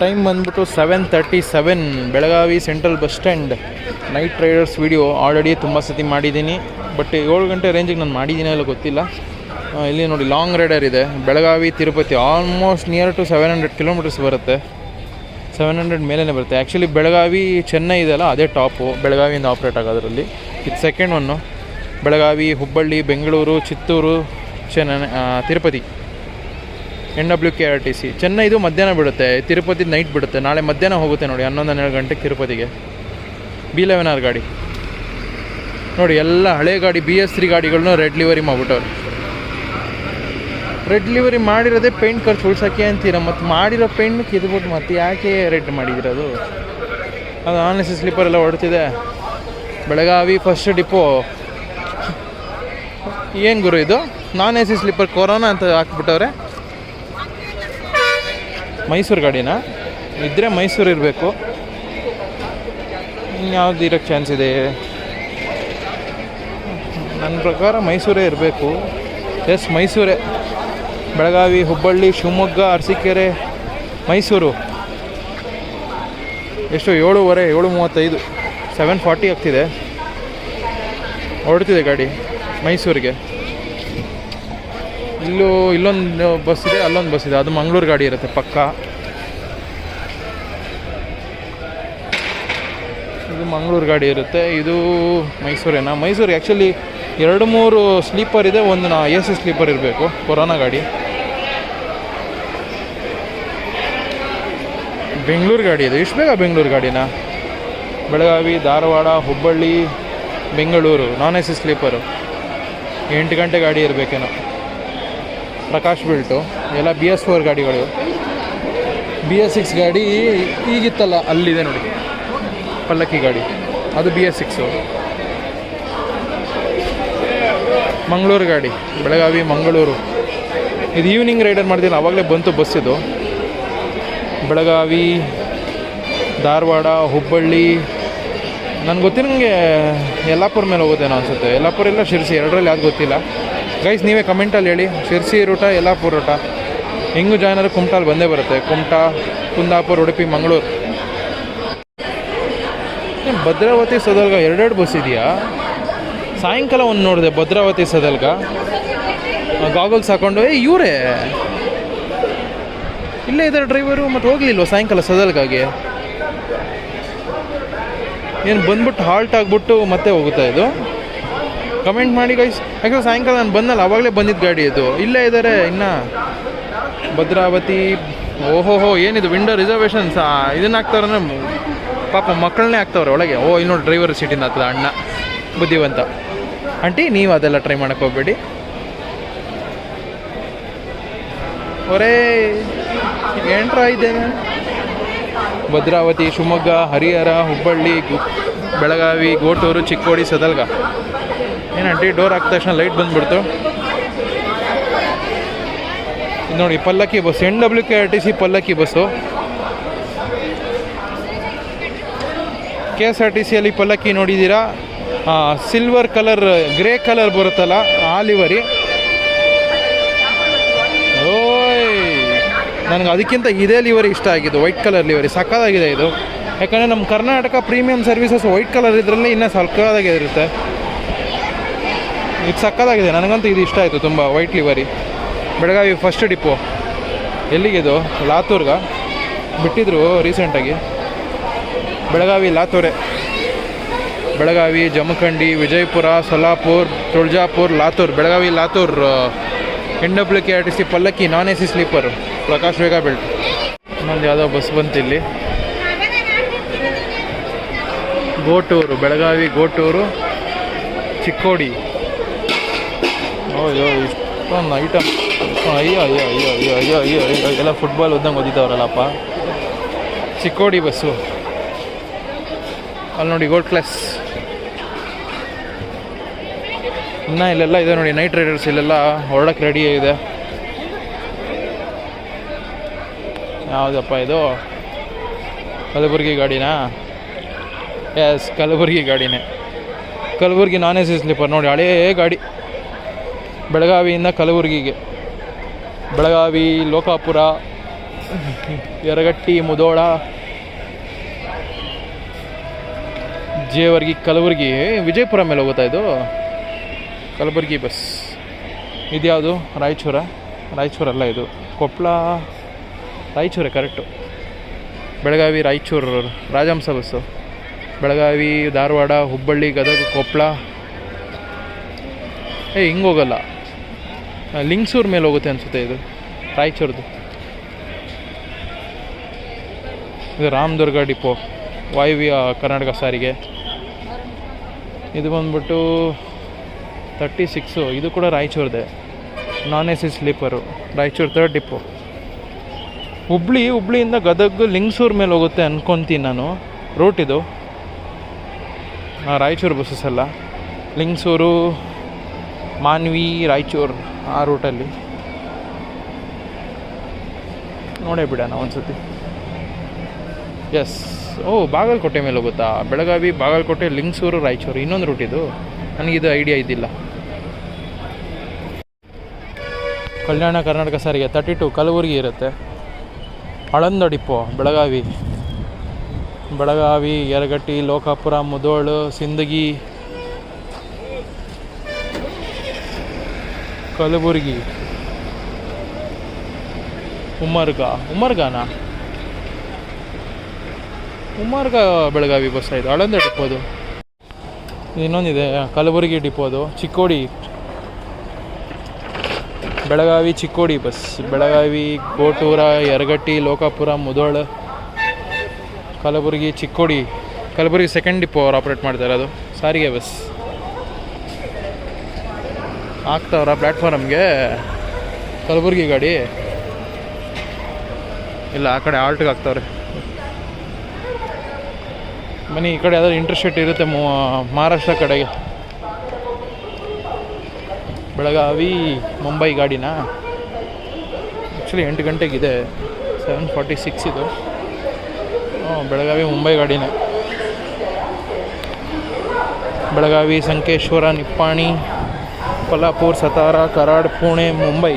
Time ಬಂದ್ಬಿಟ್ಟು 7:37 Belagavi central bus stand. Night Riders video already ತುಂಬ ಸತಿ ಮಾಡಿದ್ದೀನಿ, ಬಟ್ 7 ಗಂಟೆ ರೇಂಜಿಗೆ ನಾನು ಮಾಡಿದ್ದೀನಿ ಅಲ್ಲ ಗೊತ್ತಿಲ್ಲ. ಇಲ್ಲಿ ನೋಡಿ ಲಾಂಗ್ ರೈಡರ್ ಇದೆ, Belagavi Tirupati almost near to 700 kilometres ಬರುತ್ತೆ. 700 ಮೇಲೇ ಬರುತ್ತೆ. ಆ್ಯಕ್ಚುಲಿ ಬೆಳಗಾವಿ ಚೆನ್ನೈ ಇದೆಯಲ್ಲ ಅದೇ ಟಾಪು, ಬೆಳಗಾವಿಯಿಂದ ಆಪ್ರೇಟ್ ಆಗೋದ್ರಲ್ಲಿ. ಇದು second one. Belagavi, Hubballi, Bengaluru, Chittoor, Tirupati NWKRTC. ಚೆನ್ನೈದು ಮಧ್ಯಾಹ್ನ ಬಿಡುತ್ತೆ, ತಿರುಪತಿ ನೈಟ್ ಬಿಡುತ್ತೆ. ನಾಳೆ ಮಧ್ಯಾಹ್ನ ಹೋಗುತ್ತೆ ನೋಡಿ 11-12 ಗಂಟೆಗೆ ತಿರುಪತಿಗೆ. B11R ಗಾಡಿ ನೋಡಿ, ಎಲ್ಲ ಹಳೆ ಗಾಡಿ BS3 ಗಾಡಿಗಳನ್ನೂ ರೆಡ್ ಲಿವರಿ ಮಾಡಿಬಿಟ್ಟವ್ರು. ರೆಡ್ ಲಿವರಿ ಮಾಡಿರೋದೇ ಪೇಂಟ್ ಖರ್ಚು ಉಳ್ಸೋಕ್ಕೆ ಅಂತೀರ, ಮತ್ತು ಮಾಡಿರೋ ಪೇಂಟ್ ಕಿದ್ಬಿಟ್ಟು ಮತ್ತೆ ಯಾಕೆ ರೆಡ್ ಮಾಡಿದಿರೋದು? ಅದು ಆನ್-AC ಸ್ಲೀಪರ್ ಎಲ್ಲ ಹೊಡ್ತಿದೆ. Belagavi first depot. ಏನು ಗುರು ಇದು? ನಾನ್-AC ಸ್ಲೀಪರ್ ಕೊರೋನಾ ಅಂತ ಹಾಕ್ಬಿಟ್ಟವ್ರೆ. ಮೈಸೂರು ಗಾಡಿನಾ? ಇದ್ದರೆ ಮೈಸೂರು ಇರಬೇಕು, ಇನ್ಯಾವ್ದು ಇರೋಕ್ಕೆ ಚಾನ್ಸ್ ಇದೆ? ನನ್ನ ಪ್ರಕಾರ ಮೈಸೂರೇ ಇರಬೇಕು. ಎಸ್, ಮೈಸೂರೇ. ಬೆಳಗಾವಿ, ಹುಬ್ಬಳ್ಳಿ, ಶಿವಮೊಗ್ಗ, ಅರಸೀಕೆರೆ, ಮೈಸೂರು. ಎಷ್ಟು? 7:35, 7:40 ಆಗ್ತಿದೆ. ಹೊರಡ್ತಿದೆ ಗಾಡಿ ಮೈಸೂರಿಗೆ. ಇಲ್ಲೊಂದು ಬಸ್ ಇದೆ, ಅಲ್ಲೊಂದು ಬಸ್ ಇದೆ. ಅದು ಮಂಗಳೂರು ಗಾಡಿ ಇರುತ್ತೆ ಪಕ್ಕ. ಇದು ಮಂಗಳೂರು ಗಾಡಿ ಇರುತ್ತೆ, ಇದು ಮೈಸೂರೇನಾ? ಮೈಸೂರು. ಆ್ಯಕ್ಚುಲಿ 2-3 ಸ್ಲೀಪರ್ ಇದೆ, ಒಂದು AC ಸ್ಲೀಪರ್ ಇರಬೇಕು. ಕೊರೋನಾ ಗಾಡಿ. ಬೆಂಗಳೂರು ಗಾಡಿ ಇದೆ. ಇಷ್ಟು ಬೇಗ ಬೆಂಗಳೂರು ಗಾಡಿನಾ? ಬೆಳಗಾವಿ, ಧಾರವಾಡ, ಹುಬ್ಬಳ್ಳಿ, ಬೆಂಗಳೂರು ನಾನ್-AC ಸ್ಲೀಪರು. 8 ಗಂಟೆ ಗಾಡಿ ಇರಬೇಕೇನೋ. ಪ್ರಕಾಶ್ ಬಿಲ್ಟು ಎಲ್ಲ BS4 ಗಾಡಿಗಳು. BS6 ಗಾಡಿ ಈಗಿತ್ತಲ್ಲ, ಅಲ್ಲಿದೆ ನೋಡಿ ಪಲ್ಲಕ್ಕಿ ಗಾಡಿ, ಅದು BS6. ಮಂಗಳೂರು ಗಾಡಿ, ಬೆಳಗಾವಿ, ಮಂಗಳೂರು. ಇದು ಈವ್ನಿಂಗ್ ರೈಡರ್ ಮಾಡ್ತೀನಿ, ಆವಾಗಲೇ ಬಂತು ಬಸ್ ಇದು. ಬೆಳಗಾವಿ, ಧಾರವಾಡ, ಹುಬ್ಬಳ್ಳಿ. ನನಗೆ ಗೊತ್ತಿರಂಗೆ ಯಲ್ಲಾಪುರ ಮೇಲೆ ಹೋಗುತ್ತೇನೋ ಅನಿಸುತ್ತೆ. ಯಲ್ಲಾಪುರ ಇಲ್ಲ ಶಿರ್ಸಿ, ಎರಡರಲ್ಲಿ ಯಾವ್ದು ಗೊತ್ತಿಲ್ಲ. ಗೈಸ್ ನೀವೇ ಕಮೆಂಟಲ್ಲಿ ಹೇಳಿ, ಶಿರ್ಸಿ ರೂಟ ಯಲ್ಲಾಪುರ ರೂಟ. ಹೆಂಗೂ ಜಾಯ್ನರು ಕುಮಟಾಲ್ ಬಂದೇ ಬರುತ್ತೆ. ಕುಮಟಾ, ಕುಂದಾಪುರ, ಉಡುಪಿ, ಮಂಗಳೂರು. ಭದ್ರಾವತಿ, ಸದಲ್ಗ 2 ಬಸ್ ಇದೆಯಾ? ಸಾಯಂಕಾಲ ಒಂದು ನೋಡಿದೆ ಭದ್ರಾವತಿ, ಸದಲ್ಗ. ಗಾಗಲ್ಸ್ ಹಾಕೊಂಡು ಇವರೇ ಇಲ್ಲೇ ಇದ್ದಾರೆ ಡ್ರೈವರು. ಮತ್ತು ಹೋಗಲಿಲ್ವ ಸಾಯಂಕಾಲ ಸದಲ್ಗಾಗೆ? ಏನು ಬಂದ್ಬಿಟ್ಟು ಹಾಲ್ಟ್ ಆಗಿಬಿಟ್ಟು ಮತ್ತೆ ಹೋಗುತ್ತಾ ಇದು? ಕಮೆಂಟ್ ಮಾಡಿ ಗೈಸ್. ಯಾಕಂದ್ರೆ ಸಾಯಂಕಾಲ ನಾನು ಬಂದಲ್ಲ, ಆವಾಗಲೇ ಬಂದಿದ್ದು ಗಾಡಿ ಇದು. ಇಲ್ಲೇ ಇದ್ದಾರೆ ಇನ್ನು ಭದ್ರಾವತಿ. ಓಹೋಹೋ, ಏನಿದು ವಿಂಡೋ ರಿಸರ್ವೇಷನ್ಸ್? ಇದನ್ನು ಹಾಕ್ತಾರಂದ್ರೆ ಪಾಪ ಮಕ್ಕಳನ್ನೇ ಹಾಕ್ತವ್ರೆ ಒಳಗೆ. ಇಲ್ಲಿ ನೋಡಿ ಡ್ರೈವರ್ ಸೀಟಿಂದ ಆಗ್ತದೆ ಅಣ್ಣ, ಬುದ್ಧಿವಂತ. ಆಂಟಿ ನೀವು ಅದೆಲ್ಲ ಟ್ರೈ ಮಾಡೋಕ್ಕೆ ಹೋಗ್ಬೇಡಿ. ಒರೇ ಎಂಟ್ರ ಇದ್ದೇನೆ. ಭದ್ರಾವತಿ, ಶಿವಮೊಗ್ಗ, ಹರಿಹರ, ಹುಬ್ಬಳ್ಳಿ, ಬೆಳಗಾವಿ, ಗೋಟೂರು, ಚಿಕ್ಕೋಡಿ, ಸದಲ್ಗ. ಏನಂಟಿ ಡೋರ್ ಹಾಕಿದ ತಕ್ಷಣ ಲೈಟ್ ಬಂದುಬಿಡ್ತು. ಇದು ನೋಡಿ ಪಲ್ಲಕ್ಕಿ ಬಸ್, NWKRTC ಪಲ್ಲಕ್ಕಿ ಬಸ್ಸು. KSRTCಯಲ್ಲಿ ಪಲ್ಲಕ್ಕಿ ನೋಡಿದ್ದೀರಾ? ಸಿಲ್ವರ್ ಕಲರ್, ಗ್ರೇ ಕಲರ್ ಬರುತ್ತಲ್ಲ ಆ ಲಿವರಿ. ನನಗೆ ಅದಕ್ಕಿಂತ ಇದೇ ಲಿವರಿ ಇಷ್ಟ ಆಗಿದ್ದು, ವೈಟ್ ಕಲರ್ ಲಿವರಿ. ಸಕ್ಕತ್ತಾಗಿದೆ ಇದು. ಯಾಕಂದರೆ ನಮ್ಮ Karnataka premium services white colour ಇದರಲ್ಲಿ ಇನ್ನೂ ಸಕ್ಕತ್ತಾಗಿರುತ್ತೆ. ಇದು ಸಕ್ಕತ್ತಾಗಿದೆ, ನನಗಂತೂ ಇದು ಇಷ್ಟ ಆಯಿತು ತುಂಬ. White livery. Belagavi first depot. ಎಲ್ಲಿಗಿದು? ಲಾತೂರ್ಗ ಬಿಟ್ಟಿದ್ರು ರೀಸೆಂಟಾಗಿ. ಬೆಳಗಾವಿ ಲಾತೂರೇ. ಬೆಳಗಾವಿ, ಜಮಖಂಡಿ, ವಿಜಯಪುರ, ಸೊಲ್ಲಾಪುರ್, ತುಳಜಾಪುರ್, ಲಾತೂರ್. ಬೆಳಗಾವಿ, ಲಾತೂರ್ NWKRTC ಪಲ್ಲಕ್ಕಿ ನಾನ್-AC ಸ್ಲೀಪರು. ಪ್ರಕಾಶ್ ವೇಗ ಬೆಲ್ಟ್. ಇನ್ನೊಂದು ಯಾವುದೋ ಬಸ್ ಬಂತು ಇಲ್ಲಿ. ಗೋಟೂರು, ಬೆಳಗಾವಿ, ಗೋಟೂರು, ಚಿಕ್ಕೋಡಿ. ಅಯ್ಯೋ ಇಷ್ಟೊಂದು ಐಟಮ್. ಅಯ್ಯೋ ಅಯ್ಯೋ ಅಯ್ಯೋ ಅಯ್ಯೋ ಅಯ್ಯೋ ಅಯ್ಯೋ ಅಯ್ಯೋ ಎಲ್ಲ ಫುಟ್ಬಾಲ್ ಓದಂಗೆ ಓದಿದ್ದವ್ರಲ್ಲಪ್ಪ. ಚಿಕ್ಕೋಡಿ ಬಸ್ಸು. ಅಲ್ಲಿ ನೋಡಿ ಗೋಲ್ಡ್ ಕ್ಲಾಸ್. ಇನ್ನು ಇಲ್ಲೆಲ್ಲ ಇದೆ ನೋಡಿ ನೈಟ್ ರೈಡರ್ಸ್. ಇಲ್ಲೆಲ್ಲ ಹೊರಡಕ್ಕೆ ರೆಡಿ ಇದೆ. ಯಾವುದಪ್ಪ ಇದು? ಕಲಬುರಗಿ ಗಾಡಿನಾ? ಎಸ್, ಕಲಬುರಗಿ ಗಾಡಿನೇ. ಕಲಬುರಗಿ ನಾನ್-AC ಸ್ಲೀಪರ್ ನೋಡಿ, ಹಳೇ ಗಾಡಿ. ಬೆಳಗಾವಿಯಿಂದ ಕಲಬುರಗಿಗೆ. ಬೆಳಗಾವಿ, ಲೋಕಾಪುರ, ಯರಗಟ್ಟಿ, ಮುಧೋಳ, ಜೇವರ್ಗಿ, ಕಲಬುರಗಿ, ವಿಜಯಪುರ ಮೇಲೆ ಹೋಗುತ್ತಾ ಇದು. ಕಲಬುರಗಿ ಬಸ್. ಇದ್ಯಾವುದು? ರಾಯಚೂರಲ್ಲ ಇದು, ಕೊಪ್ಪಳ, ರಾಯಚೂರೇ ಕರೆಕ್ಟು. ಬೆಳಗಾವಿ, ರಾಯಚೂರು ರಾಜಹಂಸ ಬಸ್ಸು. ಬೆಳಗಾವಿ, ಧಾರವಾಡ, ಹುಬ್ಬಳ್ಳಿ, ಗದಗ, ಕೊಪ್ಪಳ. ಹಿಂಗೆ ಹೋಗಲ್ಲ, ಲಿಂಗಸೂರು ಮೇಲೆ ಹೋಗುತ್ತೆ ಅನಿಸುತ್ತೆ ಇದು, ರಾಯಚೂರ್ದು. ಇದು ರಾಮದುರ್ಗ ಡಿಪೋ, ವಾಯುವ್ಯ ಕರ್ನಾಟಕ ಸಾರಿಗೆ. ಇದು ಬಂದ್ಬಿಟ್ಟು 36, ಇದು ಕೂಡ ರಾಯಚೂರ್ದೆ, non AC sleeper, Raichur 3rd depot. ಹುಬ್ಳಿಯಿಂದ ಗದಗ, ಲಿಂಗಸೂರು ಮೇಲೆ ಹೋಗುತ್ತೆ ಅಂದ್ಕೊತೀನಿ ನಾನು, ರೂಟ್ ಇದು. ರಾಯಚೂರು ಬಸ್ಸಸ್ ಅಲ್ಲ, ಲಿಂಗಸೂರು, ಮಾನ್ವಿ, ರಾಯಚೂರು ಆ ರೂಟಲ್ಲಿ ನೋಡೇ ಬಿಡೋಣ ಒಂದ್ಸತಿ. ಎಸ್, ಬಾಗಲಕೋಟೆ ಮೇಲೆ ಹೋಗುತ್ತಾ? ಬೆಳಗಾವಿ, ಬಾಗಲಕೋಟೆ, ಲಿಂಗಸೂರು, ರಾಯಚೂರು, ಇನ್ನೊಂದು ರೂಟ್ ಇದು. ನನಗಿದು ಐಡಿಯಾ ಇದ್ದಿಲ್ಲ. ಕಲ್ಯಾಣ ಕರ್ನಾಟಕ ಸಾರಿಗೆ 32 ಕಲಬುರಗಿ ಇರುತ್ತೆ. ಆಳಂದ ಡಿಪೋ ಬೆಳಗಾವಿ, ಯರಗಟ್ಟಿ, ಲೋಕಾಪುರ, ಮುಧೋಳ, ಸಿಂದಗಿ, ಕಲಬುರಗಿ, ಉಮ್ಮರ್ಗ ಬೆಳಗಾವಿ ಬಸ್ ಆಯಿತು. ಆಳಂದ ಡಿಪೋದು. ಇನ್ನೊಂದಿದೆ ಕಲಬುರಗಿ ಡಿಪೋದು, Chikkodi, Belagavi, Chikkodi bus. Belagavi, Gotur, Yaragatti, Lokapur, Mudhol, Kalaburagi, Chikkodi. Kalaburagi 2nd depot ಅವ್ರು ಆಪ್ರೇಟ್ ಮಾಡ್ತಾರೆ, ಅದು ಸಾರಿಗೆ ಬಸ್. ಆಗ್ತಾವ್ರ ಪ್ಲ್ಯಾಟ್ಫಾರಮ್ಗೆ ಕಲಬುರಗಿ ಗಾಡಿ? ಇಲ್ಲ, ಆ ಕಡೆ ಆಲ್ಟ್ಗೆ ಆಗ್ತಾವ್ರೆ. ಬನ್ನಿ, ಈ ಕಡೆ ಯಾವ್ದಾದ್ರು ಇಂಟರ್ಸ್ಟೇಟ್ ಇರುತ್ತೆ ಮಹಾರಾಷ್ಟ್ರ ಕಡೆಗೆ. ಬೆಳಗಾವಿ, ಮುಂಬೈ ಗಾಡಿನ ಆ್ಯಕ್ಚುಲಿ 8 ಗಂಟೆಗಿದೆ, 7:46 ಇದು. ಬೆಳಗಾವಿ, ಮುಂಬೈ ಗಾಡಿನೇ. ಬೆಳಗಾವಿ, ಸಂಕೇಶ್ವರ, ನಿಪ್ಪಾಣಿ, ಕೊಲ್ಹಾಪುರ, ಸತಾರ, ಕರಾಡ್, ಪುಣೆ, ಮುಂಬೈ.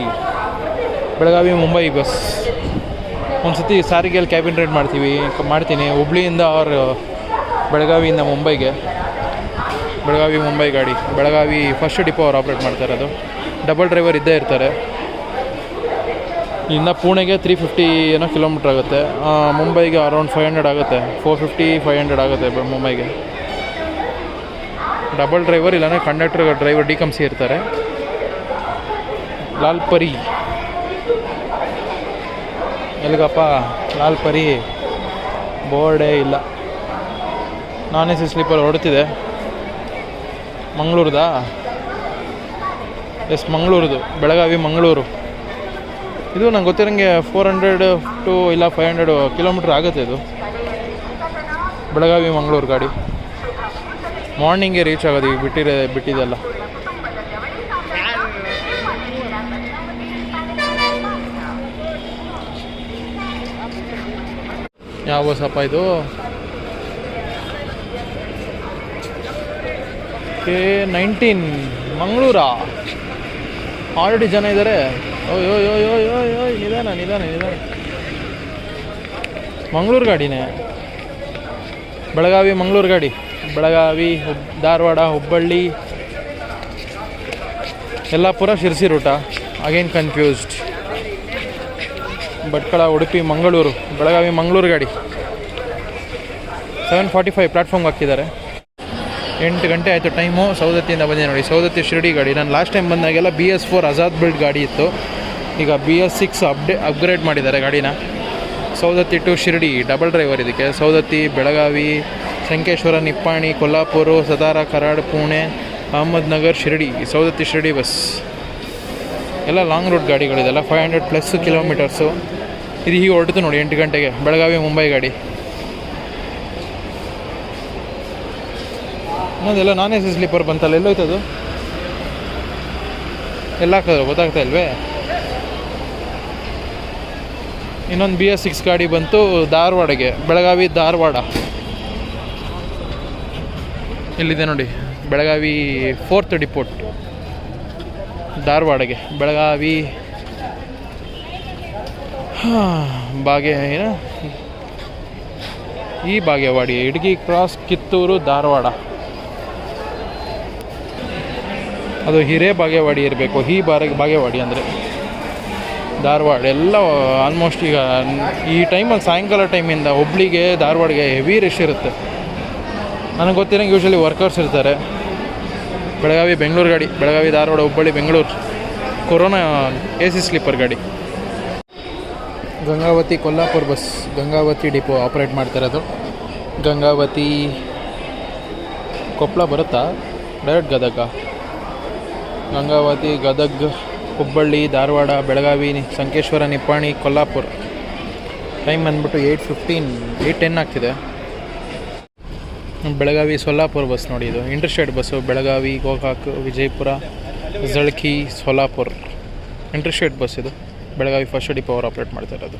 ಬೆಳಗಾವಿ, ಮುಂಬೈ ಬಸ್. ಒಂದು ಸತಿ ಸಾರಿಗೆಯಲ್ಲಿ ಕ್ಯಾಬಿನ್ ರೈಡ್ ಮಾಡ್ತೀನಿ. ಹುಬ್ಳಿಯಿಂದ ಅವ್ರು ಬೆಳಗಾವಿಯಿಂದ ಮುಂಬೈಗೆ. ಬೆಳಗಾವಿ, ಮುಂಬೈ ಗಾಡಿ. ಬೆಳಗಾವಿ 1st ಡಿಪೋ ಅವ್ರು ಆಪ್ರೇಟ್ ಮಾಡ್ತಾರೆ, ಅದು ಡಬಲ್ ಡ್ರೈವರ್ ಇದ್ದೇ ಇರ್ತಾರೆ. ಇನ್ನು ಪುಣೆಗೆ 350 ಏನೋ ಕಿಲೋಮೀಟ್ರ್ ಆಗುತ್ತೆ. ಮುಂಬೈಗೆ ಅರೌಂಡ್ 500 ಆಗುತ್ತೆ, 450-500 ಆಗುತ್ತೆ ಮುಂಬೈಗೆ. ಡಬಲ್ ಡ್ರೈವರ್ ಇಲ್ಲಾಂದರೆ ಕಂಡಕ್ಟರ್, ಡ್ರೈವರ್ ಡಿಕಮ್ಸಿ ಇರ್ತಾರೆ. ಲಾಲ್ಪರಿ ಎಲ್ಲಿಗಪ್ಪ? ಲಾಲ್ಪರಿ ಬೋರ್ಡೇ ಇಲ್ಲ. ನಾನ್ AC ಸ್ಲೀಪರ್ ಹೊಡ್ತಿದೆ. ಮಂಗಳೂರುದಾ? ಎಸ್, ಮಂಗಳೂರುದು. ಬೆಳಗಾವಿ, ಮಂಗಳೂರು. ಇದು ನಂಗೆ ಗೊತ್ತಿರೋಂಗೆ 400 to 500 ಕಿಲೋಮೀಟ್ರ್ ಆಗುತ್ತೆ ಇದು. ಬೆಳಗಾವಿ, ಮಂಗಳೂರು ಗಾಡಿ. ಮಾರ್ನಿಂಗೆ ರೀಚ್ ಆಗೋದು, ಈಗ ಬಿಟ್ಟಿದೆಲ್ಲ. ಯಾವ ಬಸ್ಸಪ್ಪ ಇದು? K19 ಮಂಗಳೂರಾ? ಆಲ್ರೆಡಿ ಜನ ಇದ್ದಾರೆ. ನಿಧಾನ. ಮಂಗಳೂರು ಗಾಡಿನೇ. ಬೆಳಗಾವಿ, ಮಂಗಳೂರು ಗಾಡಿ. Belagavi, Dharwad, Hubballi, Yellapur, Sirsi route. Again confused. Bhatkal, Udupi, Mangaluru. Belagavi, Mangaluru ಗಾಡಿ. 7:45 ಪ್ಲ್ಯಾಟ್ಫಾರ್ಮ್ಗೆ ಹಾಕಿದ್ದಾರೆ. 8 ಗಂಟೆ ಆಯಿತು ಟೈಮು. ಸೌದತ್ತಿಯಿಂದ ಬಂದೆ ನೋಡಿ. ಸೌದತ್ತಿ ಶಿರಡಿ ಗಾಡಿ. ನಾನು ಲಾಸ್ಟ್ ಟೈಮ್ ಬಂದಾಗೆಲ್ಲ BS4 ಅಜಾದ್ ಬಿಲ್ಡ್ ಗಾಡಿ ಇತ್ತು. ಈಗ BS6 ಅಪ್ಗ್ರೇಡ್ ಮಾಡಿದ್ದಾರೆ ಗಾಡಿನ. Saundatti to Shirdi double driver ಇದಕ್ಕೆ. ಸೌದತ್ತಿ, ಬೆಳಗಾವಿ, ಸಂಕೇಶ್ವರ, ನಿಪ್ಪಾಣಿ, ಕೊಲ್ಹಾಪುರ, ಸತಾರ, ಕರಾಡ್, ಪುಣೆ, ಅಹಮದ್ನಗರ್, ಶಿರಡಿ. ಸೌದತ್ತಿ ಶಿರಡಿ ಬಸ್ ಎಲ್ಲ ಲಾಂಗ್ ರೂಟ್ ಗಾಡಿಗಳಿದೆಲ್ಲ. 500+ ಕಿಲೋಮೀಟರ್ಸು. ಇದು ಹೀಗೆ ಹೊರಟಿತು ನೋಡಿ 8 ಗಂಟೆಗೆ. ಬೆಳಗಾವಿ, ಮುಂಬೈ ಗಾಡಿ. ಇನ್ನೊಂದೆಲ್ಲ ನಾನ್ AC ಸ್ಲೀಪರ್ ಬಂತಲ್ಲ, ಎಲ್ಲೋಯ್ತದು? ಎಲ್ಲ ಹಾಕಿದ್ರು ಗೊತ್ತಾಗ್ತಾ ಇಲ್ವೇ? ಇನ್ನೊಂದು BS6 ಗಾಡಿ ಬಂತು ಧಾರವಾಡಗೆ. ಬೆಳಗಾವಿ, ಧಾರವಾಡ ಇಲ್ಲಿದೆ ನೋಡಿ. Belagavi 4th depot ಧಾರವಾಡಗೆ. ಬೆಳಗಾವಿ ಏನು ಈ ಬಾಗೇವಾಡಿ ಇಡ್ಗಿ ಕ್ರಾಸ್ ಕಿತ್ತೂರು ಧಾರವಾಡ, ಅದು ಹಿರೇ ಬಾಗೇವಾಡಿ ಇರಬೇಕು. ಬಾಗೇವಾಡಿ ಅಂದರೆ ಧಾರವಾಡ ಎಲ್ಲ ಆಲ್ಮೋಸ್ಟ್ ಈಗ ಈ ಟೈಮಲ್ಲಿ ಸಾಯಂಕಾಲ ಟೈಮಿಂದ ಹುಬ್ಳಿಗೆ ಧಾರವಾಡಿಗೆ ಹೆವಿ ರಶ್ ಇರುತ್ತೆ. ನನಗೆ ಗೊತ್ತಿರೋಂಗೆ ಯೂಶ್ವಲಿ ವರ್ಕರ್ಸ್ ಇರ್ತಾರೆ. ಬೆಳಗಾವಿ ಬೆಂಗಳೂರು ಗಾಡಿ, Belagavi Dharwad Hubballi Bengaluru Corona AC sleeper ಗಾಡಿ. Gangavati Kolhapur bus, Gangavati depot operate ಮಾಡ್ತಿರೋದು. ಗಂಗಾವತಿ ಕೊಪ್ಪಳ ಬರುತ್ತಾ, ಡೈರೆಕ್ಟ್ ಗದಗ. ಗಂಗಾವತಿ ಗದಗ್ ಹುಬ್ಬಳ್ಳಿ ಧಾರವಾಡ ಬೆಳಗಾವಿ ಸಂಕೇಶ್ವರ ನಿಪ್ಪಾಣಿ ಕೊಲ್ಲಾಪುರ. ಟೈಮ್ ಬಂದ್ಬಿಟ್ಟು 8:10 ಆಗ್ತಿದೆ. ಬೆಳಗಾವಿ ಸೊಲ್ಲಾಪುರ ಬಸ್ ನೋಡಿ, ಇದು interstate bus. Belagavi Gokak Vijayapura Jalaki Solapur interstate bus ಇದು. ಬೆಳಗಾವಿ ಫಸ್ಟ್ ಡಿಪೋ ಅವರು ಆಪ್ರೇಟ್ ಮಾಡ್ತಾ ಇರೋದು.